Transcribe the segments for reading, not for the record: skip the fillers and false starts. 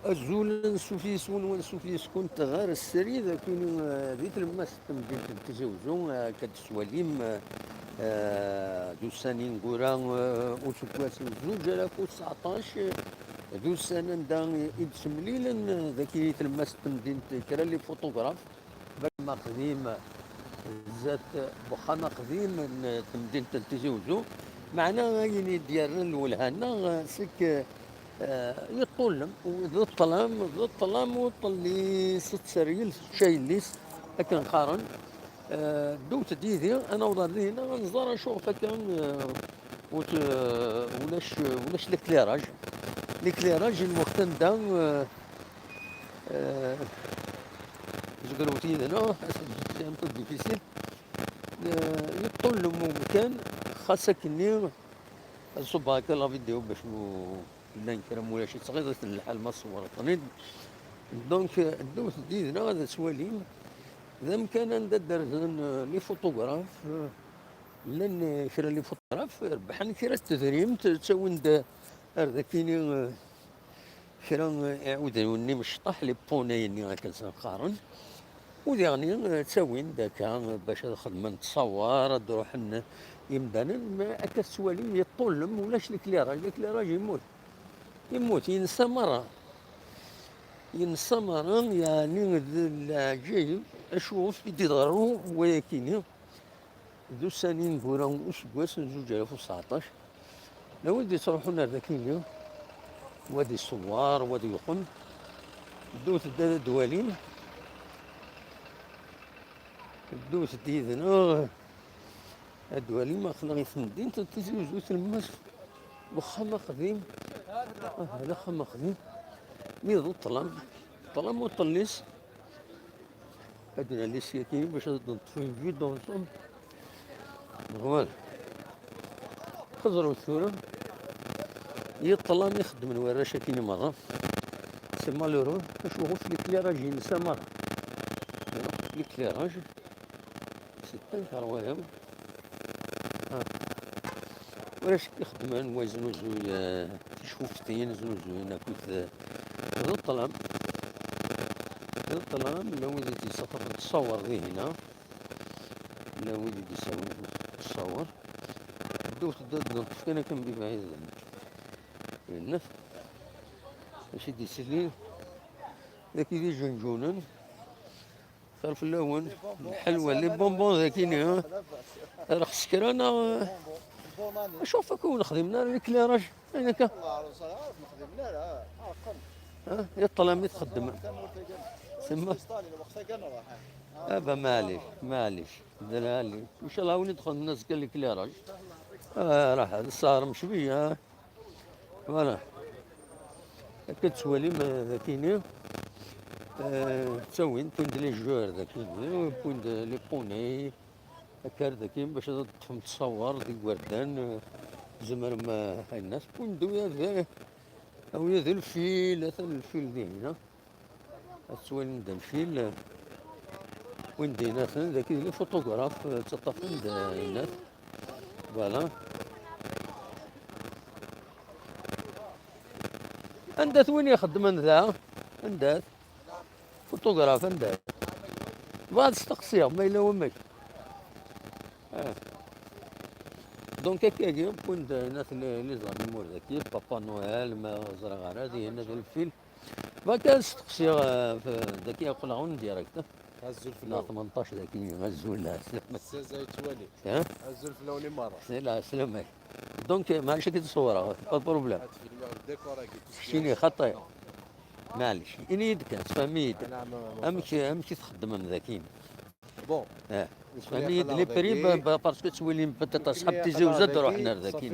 الزول سوفيسون وسوفيس كنت غير السري لكن ذيك المس تمدين تزوجون كتسواليم دوسانين قرا وسكواس زوج آلاف و19 دوسان دا يتسمليلن ذاك المس تمدين كرا لي فوتوغراف ما قديم زات بخانا قديم تمدين تزوجو معنا يعني ديالنا الولهانا سك يطلم وذو الظلام ذو الظلام وطلي ست سريل شاي الليس لكن قارن دوت ديدي انا وضرينا نزار اشوف كان ولاش الكليراج الوقت دا زقلوتي هنا سي ان بو ديفيسيل يطلم ممكن خاصك اني نصب هكا لا فيديو باش لا نكرم ولا شي صغيرة الحال ما صورتني دونك دوت ديدنا هذا سواليم إذا كان ندير لي فوتوغراف لان كرا لي فوتوغراف ربحان كرا التدريم تساوند هذاكيني كرا يعاودوني مشطح لي بونيني هكا قارن ويعني تساوين داكا باش الخدمة نتصور تروح يمدانا هكا السواليم يطولم ولاش الكليراج يموت ينسى مرة يعني العجيب أشوف يديروا ولكن ذو سنين قرا وسكواس زوج آلاف و19 لو ودي تروحون هذاكيني وادي الصوار وادي يقن دوت دوالين دوت ديدنا الدوالين ما خلاني في المدينة تزوجو تلمس وخما قديم هذا خما قديم ميضو طلم وطليس هادنا لي سياتين باش نطفي في دونسون نورمال خزروا الثورة يطلم يخدم الوراشة كيني مرة سي مالورو نشوفو في الكليراج ينسى مرة في الكليراج سي تنكر وهم ولاش يخدم نوازنو زوج شوفتين زوج كنت هذا الطلام لو وليدي تصور ذي هنا لو وليدي تصور دوت نطفي انا كنبي بعيد النف ماشي دي سليل ذاك يدي جنجونا خلف اللون الحلوى لي بونبون ذاكيني راه سكر انا اشوف كون خدمنا الكلاراج هناك يطلع يتخدم سما ابا معليش دلالي ان شاء الله وين يدخل الناس قال لك كلاراج راح الصار مشويه فوالا كتسوالي ذاكيني تسوين بوند لي جوار ذاكيني بوند لي بوني هكا ذاكين باش تفهم تصور ديك وردان زمر ما هاي الناس بوندو يا أو ذا الفيل الفيل ذي هنا تسوين دا الفيل وين دينا ذاك لي فوتوغراف تطفن دا الناس فوالا عندها وين يخدم ذا عندها فوتوغراف عندها بعد تستقصيها ما إلا وماك دونك هكاكي كنت الناس اللي زعما ذاكي بابا نويل ما زرع غرادي هنا ذا الفيل فكان استقصي ذاكي يقول عون ديريكت هزو لا الفلاوني 18 ذاكي غزو لا السازا يتوالي ها هزو الفلاوني مرة لا سلامك دونك معليش كي تصورها با بروبليم هاد فيلم الديكور شتيني خطي معليش اني يدك تفهمي يدك انا امشي تخدم من ذاكين بون تفهمي يد لي بري باسكو تولي بتا صحاب تيزوج روحنا ذاكين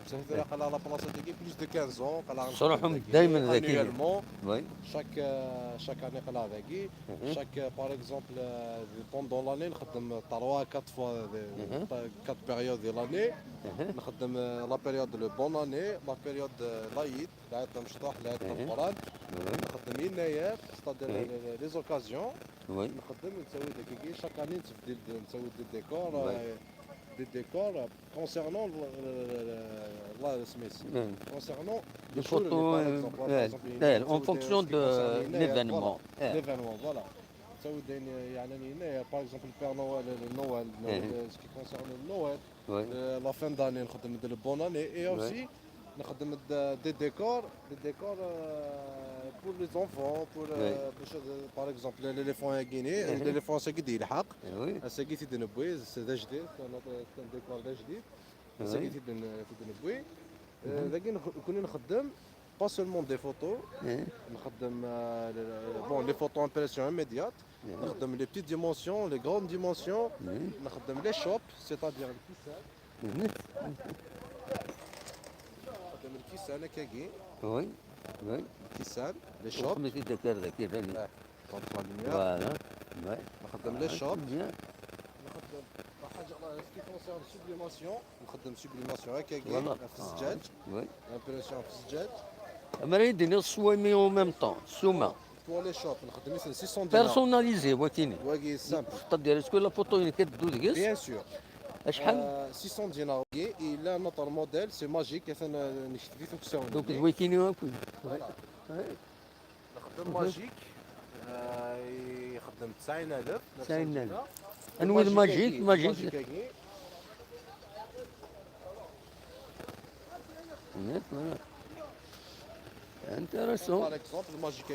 صافي قال لا بلاصه ديكي بلوس دو 15 قال صروحهم دائما ذاكين وي chaque année قال ذاكي chaque par exemple pendant l'année نخدم 3 4 fois 4 périodes de l'année نخدم لا بيريود لو بون اني لا بيريود لايد العيد مشطوح العيد القران نخدم يناير ستادير لي زوكازيون نخدم نسوي ديكي chaque année نسوي دي ديكور des décors concernant Smith. Concernant Des les choses, photos par exemple, par exemple, il y a une en photo fonction ce qui concerne de l'INEA, l'événement. voilà, l'événement, voilà. تسود يعني هنا par exemple le Père Noël, le Noël, ce qui concerne le Noël, Oui, la fin d'année نخدم le bonne année et oui, aussi نخدم des décors pour les enfants pour oui. par exemple l'éléphant guinéen l'éléphant ساقد يلحق Oui, ساقي في دنبوي هذا جديد كان ديكور ده جديد ساقي oui. في دنبوي ذاك كنا نخدم pas seulement des photos Hein, نخدم bon les photos impression immédiate نخدم les petites dimensions les grandes dimensions oui, نخدم les shops c'est-à-dire الكيسان oui, نخدم الكيسان هكاكي oui, oui. الكيسان les shops وخمسة ذكر ذكي فني. contre la lumière Voilà. Ouais. نخدم les shops Bien. نخدم حاجه ce qui concerne sublimation نخدم sublimation هكاكي Voilà. في الزجاج Oui. impression في الزجاج أما يديني الصوامي au même temps. السومة. pour les shops نخدم مثلا 600 دينار Personnalisé وكيني. واقي سامبل تقدر اسكو لا فوتو اللي كدو دقيس bien sûr شحال 600 دينار il a notre modèle c'est magique انا نشتري في كساون دوك وكيني وكل. نخدم ماجيك يخدم 90000 90,000. انوي ماجيك ماجيك. Voilà. Intéressant. par exemple le magique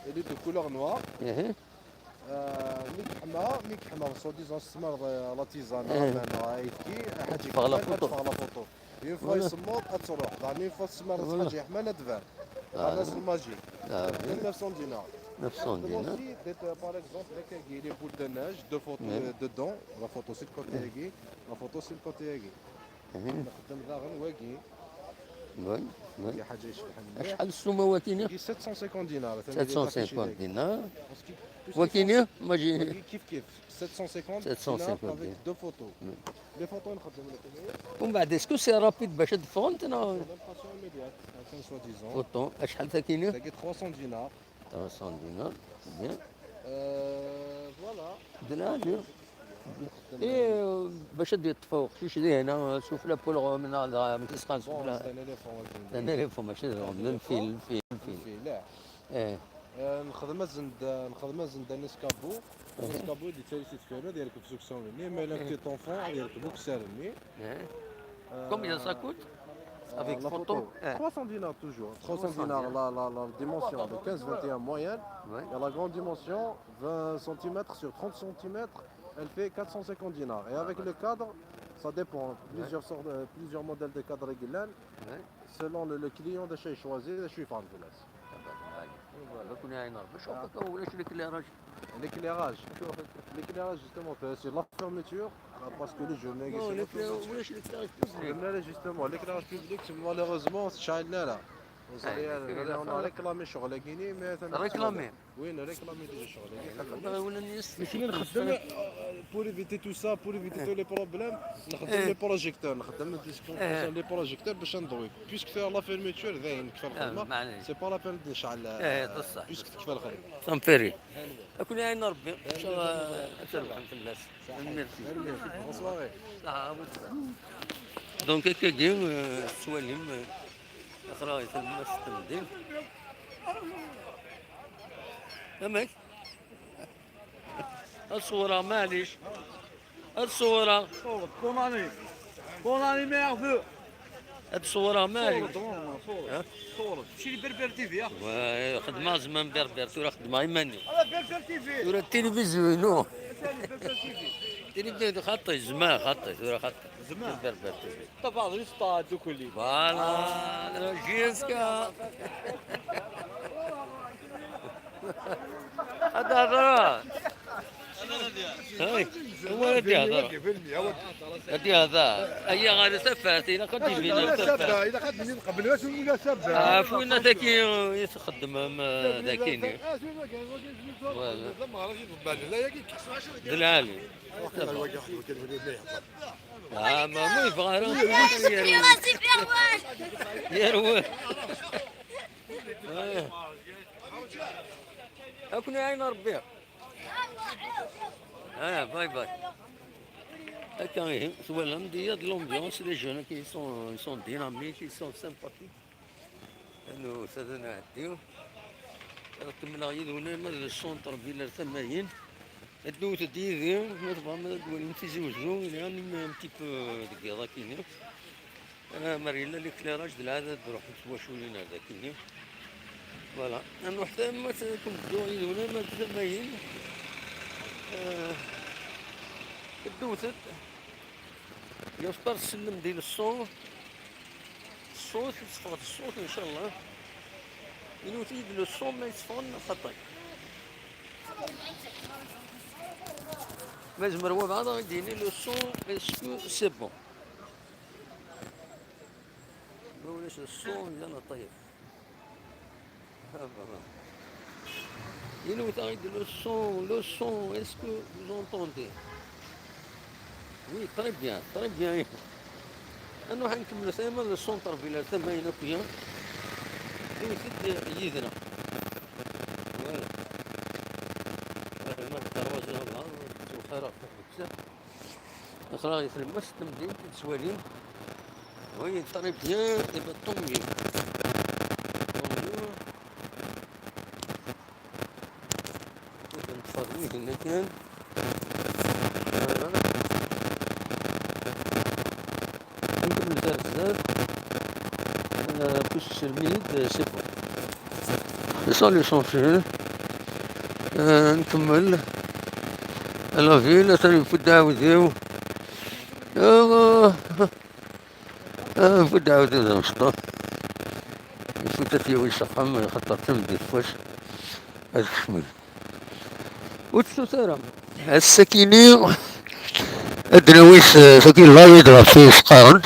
il est de couleur noire إيه. ميك حمار سو ديزون استثمار لا تيزان إيه. يتكي حاجه تفغ لا فوتو. تفغ لا فوتو اون فوا فوالا. يصمت تروح يعني اون فوا استثمار فوالا. حاجه حمانه تفان آه. الناس الماجيك Ah, bien. 900 دينار 900 dinars. Par exemple, les boules de neige, deux photos Ouais. dedans. La photo c'est le côté aiguë, la photo c'est le côté aiguë. إيه. نخدم داغن واقي Oui, oui. كي حاجه يشبح مليح. شحال السومة وكيني؟ يجي 750 دينار. 750 دينار. وكيني وكيني ماجي كيف كيف 750 750 دينار دينار. avec deux photos. Les photos نخدم لك ومن بعد اسكو سي رابيد باش تفونت انا l'impression immédiate, soi-disant. فوتون شحال ثاكيني؟ تلقى 300 دينار. 300 دينار بيان فوالا. دلالي ايه باش دير التفوق شي هنا شوف لا بول من هذا من تسخن شوف بون لا سي ان اليفون انا اللي فما ماشي من الفيل لا ايه نخدم زند نسكابو نسكابو اللي تالي تتفاهم ديالك في سوكسيون لي مي لا بتيت اونفون ديالك بوك سيرمي ايه كومبيان سا كوت افيك la فوتو photo 300 dinars toujours 300 dinars la dimension de 15-21 moyenne Ouais. et la grande dimension 20 cm sur 30 cm elle fait 450 dinars et avec le cadre ça dépend plusieurs modèles de cadres réguliers Ouais. selon le client de chez choisi je suis fan de l'as فوالا كنا عين ربي شوف هكا ولاش ديك اللي راجل l'éclairage justement c'est la fermeture parce que les journées ولاش ديك اللي justement l'éclairage public malheureusement شايلنا لا on a réclamé شغل كيني mais ريكلامي وين réclamé ديال الشغل ولا الناس كاين نخدم pour éviter tout ça pour éviter tous les problèmes نخدم لي بروجيكتور نخدم لي بروجيكتور باش نضوي بيسك فيها لا فيرميتور باين كفى الخدمه معليش سي با لا بين نشعل بصح بيسك تكفى الخدمه صنفيري كنا عين ربي ان شاء الله تربح في الناس ميرسي بونسوار دونك هكا كاين السواليم اخرى يتم التنظيم فهمك الصورة معليش الصورة Bon année merveilleux. هاد الصورة معليش صورة شي بربر تي في خدمة زمان بربر تورا خدمة يماني هذا بربر تي في تورا التلفزيون ثاني بربر تي في التلفزيون خطي زمان خطي تورا خطي زمان. بربر طبعا الاسطاد وكلي فوالا جيسكا هذا هضرة هاي هو هادي هضرة هادي هذا هي غادي سفات إلا قد يبينا سفات اذا خدت من قبل واش ولا سبه عفونا ذاكي يخدم ذاكيني بالعالي ما مو يبغى يروح أكون عين ربي باي باي هكا إيه voilà مدية de l'ambiance les jeunes qui sont dynamiques ils sont sympathiques انه ساده نعديو كمل غيد هنا ما السونتر فيلا ثمانين الدوت ديدي ما تبغى ما تقول انت زوجو يعني un petit peu دقيقة كيني انا مريلا ليكليراج د العدد نروح نتواشو لينا هذا كيني فوالا نروح ثما كنت غيد هنا ما ثمانين الدوتت يفطر السلم ديال الصوت يتصفى الصوت ان شاء الله إنه تيد لو صوت ما يتصفى خطأ مازمر هو بعدا غيديني لو صوت اسكو سي بون ما ولاش الصوت يلا طيب إنه تايد لو صوت اسكو زونطوندي وي تري بيان أنا حنكمل ثما السونتر فيلا ثمانين كويا يوثد يدنا فوالا ما الدروازة هذا وخيرات بزاف أخرى يتلمس تمدين تسوالين وي تري بيان يبقى طومي نتفرجي هنا كان نكمل الدرس plus الميد سي بون سي سا ليسونسيال نكمل لا فيلا ثاني نفوت نعاوديو نفوت نعاوديو ذا مشطة نفوت تيوي شقم خاطر تمدي فواش هاد الشمل وتسوسارة السكيني الدراويس سكين لا يضرب فيه سقارن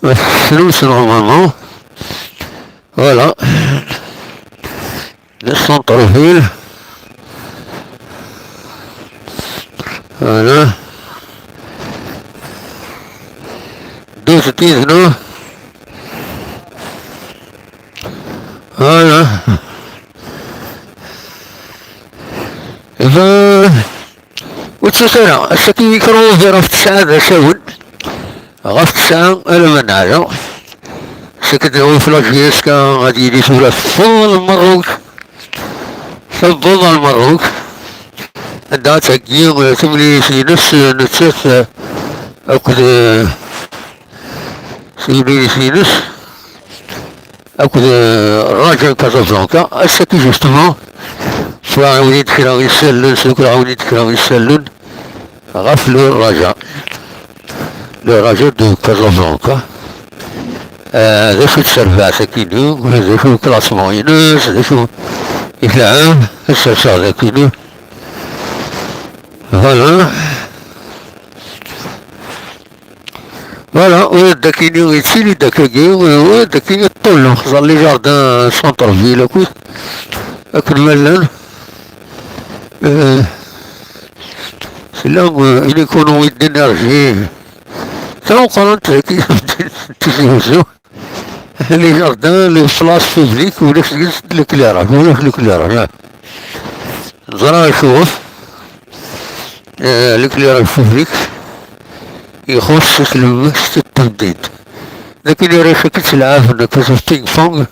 الفلوس نورمالمون فوالا لي سونطر فيل فوالا دوز تيزنو فوالا وتسوسارة السكين يكرهو في رفت الساعة شاون غاف الساعة أنا ما نعلم سكدو في لاجيسكا غادي يديسو فضل المروك عندها تاكيو تملي في نفس نتسات أكد سيبلي في نفس أكد راجل كازابلانكا السكي جوستومون سوا عاوني تكراو يسلن سوكرا عاوني تكراو يسلن غاف لو الرجاء le rajo de Casablanca ذا شو تسربع سكينو ذا شو كلاسمون ينس ذا شو يتلعب السرسار ذاكينو فوالا وداكيني ويتسيلي داكاكي وداكيني الطول خزر لي جاردان سونتر فيل اكويت اكل ملان سلام إن يكونوا ويد انرجي كانوا قررت كي تزوجوا لي جاردان لي بلاص بوبليك ولا جلست لكليراج ولا لكليراج نزرع يشوف لكليراج بوبليك يخص المس التمديد لكن يريح كتلعب انك في بينغ بونغ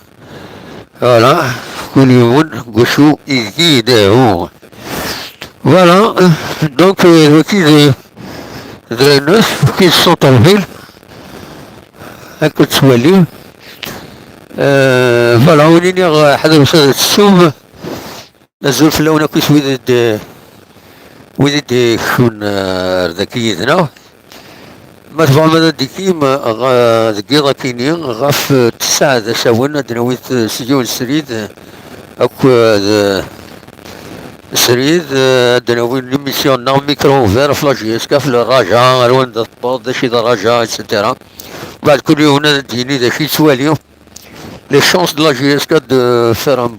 فوالا كل يوم قشو يزيدو فوالا دونك وكي درينوس كي السونتر فيل هاكا تسوالي فوالا وليني حدا وسادة السوم نزول في اللون كيس ويدد شون ذاكي يدنا ما تبع ماذا ديكيم دقيقة كينين غاف تسعة ذا ساونا دنويت سجون سريد اكو سريد دنوي ليميسيون ناو ميكرو فير فلاجيسكا في الرجاء روان دا طباط دا شي دا رجاء اتسيتيرا بعد كل يوم هنا ديني دا شي سواليو لي شانس دو لا جيسكا دو فير ان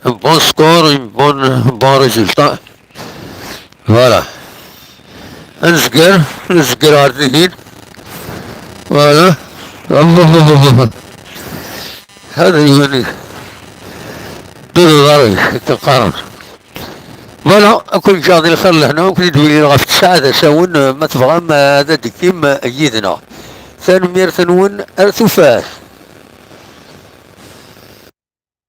بون سكور ان بون ريزولتا فوالا نزقر عردين فوالا هذا يعني دور غاري كقرن فوالا كل جاضي الخير لهنا وكل دويلي غا في السعادة ساون ما تبغى ما هذا ديكيم أيدنا ثاني مير ثنون أرث فاس